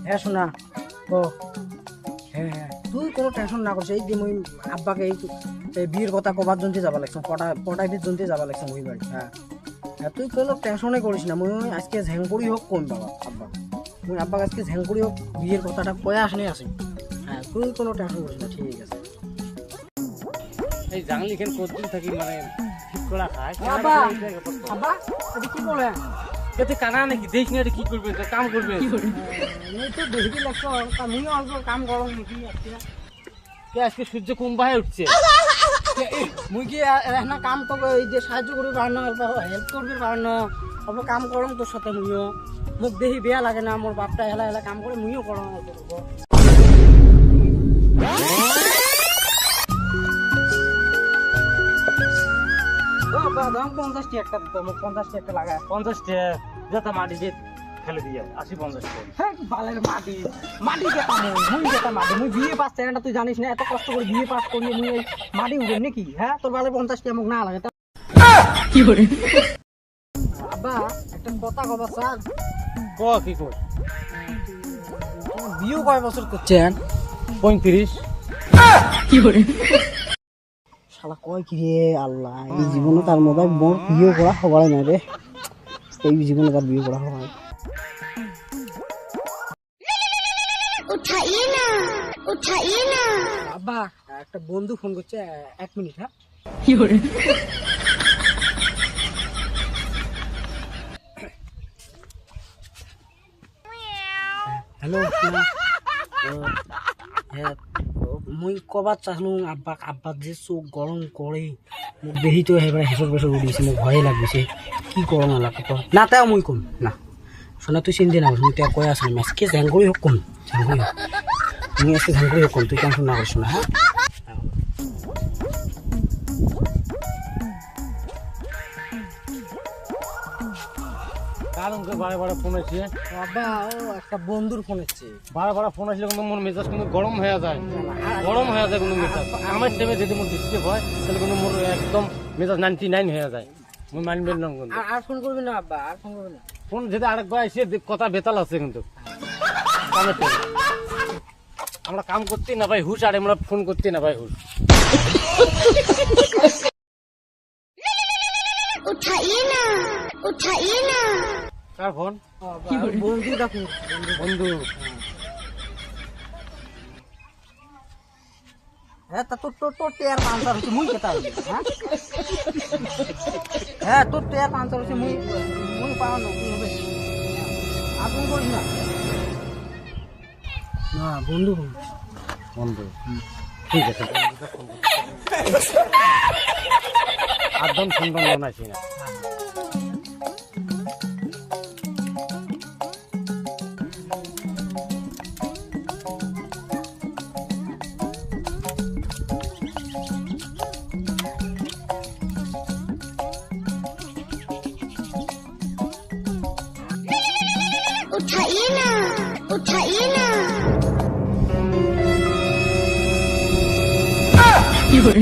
হ্যাঁ শোনা ও হ্যাঁ হ্যাঁ তুই কোনো টেনশন না করছিস এই যে মুই আব্বাকে এই বিয়ের কথা কবার জন্য যাবা লাগছে পটাইবির জন্য যাবা লাগছে মুই বাড়ি হ্যাঁ হ্যাঁ তুই কোনো টেনশনে করিস না মুই আজকে ঝেঙ্কুড়ি হোক কোন বাবা আব্বা মুই আব্বাকে আজকে ঝেঙ্কুড়ি হোক বিয়ের কথাটা কয়ে আসলে আসি হ্যাঁ তুই কোনো টেনশন করিস না ঠিক আছে এই জাংলি খেন কতদিন থাকি মানে ঠিক করা খায় আব্বা আব্বা এটা কি বলে তুই কানা নাকি দেখ না কি করবে কাম করবে মুই তো দেখবি লাগছো মুইও অল্প কাম করো নাকি আজকে সূর্য কুম্বাহে উঠছে মুই কি না কাম তো এই যে সাহায্য করবি পার না অল্প হেল্প করবি পার না অল্প কাম করম তোর সাথে মুইও মোক দেখি বেয়া লাগে না মোর বাপটা হেলা হেলা কাম করে মুইও করম অল্প করবো দাম 50 টাকা একটা মোক 50 টাকা লাগায় 50 টাকা যেটা মাটি দিয়ে ফেলে দিয়ে 80-50 টাকা হ্যাঁ বালের মাটি যেটা মুই যেটা মাটি মুই বিয়ে পাস চ্যানেলটা তুই জানিস না এত কষ্ট করে বিয়ে পাস করিয়ে মুই এই মাটি উঠে নাকি হ্যাঁ তোর বালের 50 টাকা মোক না লাগে কি করে আব্বা একটা কথা কবা স্যার কি কর বিয়ে কয় বছর করছেন 35 কি করে শালা কয় কি রে আল্লাহ এই জীবনে তার মধ্যে মোর বিয়ে করা হবার না রে এই জীবনে তার বিয়ে করা হবে উঠাইয়ে না আব্বা একটা বন্ধু ফোন করছে 1 মিনিট হ্যাঁ কি করে হ্যালো হ্যাঁ মুই কবার চাহলু আব্বা যে চোখ গরম করে মোক দেখি তো এবারে হেসর বেসর উঠিছে মোক ভয়ে লাগছে কি করম লাগে তো না তাও মুই কম না শোনা তুই চিন্তা না মুই তাই কয়ে আসলাম আজকে ঝাঙ্গুড়ি হোক কম ঝাঙ্গুড়ি হোক মুই আজকে ঝাঙ্গুড়ি হোক কম তুই টেনশন না করিস না হ্যাঁ কারণকে বারে ফোন আসছে বাবা ও একটা বন্ধুর ফোন হচ্ছে বারে ফোন আসলে কিন্তু মোর মেজাজ কিন্তু গরম হয়ে যায় কিন্তু মেজাজ আমার টাইমে যদি মোর ডিস্টার্ব হয় তাহলে কিন্তু মোর একদম মেজাজ 99 হয়ে যায় মুই মানবেন না কিন্তু আর ফোন করবি না আব্বা আর ফোন করবি না ফোন যদি আরেকবার এসে কথা বেতাল আছে কিন্তু আমরা কাম করতে না ভাই হুশ আর আমরা ফোন করতে না ভাই হুশ উঠাইয়ে না কার ফোন বন্ধু দেখো বন্ধু হ্যাঁ তা তোর টেয়ার পাঞ্চার হচ্ছে মুই কেতা হ্যাঁ হ্যাঁ তোর টেয়ার পাঞ্চার হচ্ছে মুই পাওয়া না আর ফোন করিস না না বন্ধু ঠিক আছে একদম সুন্দর মনে আছে না উঠাইয়ে না কি করে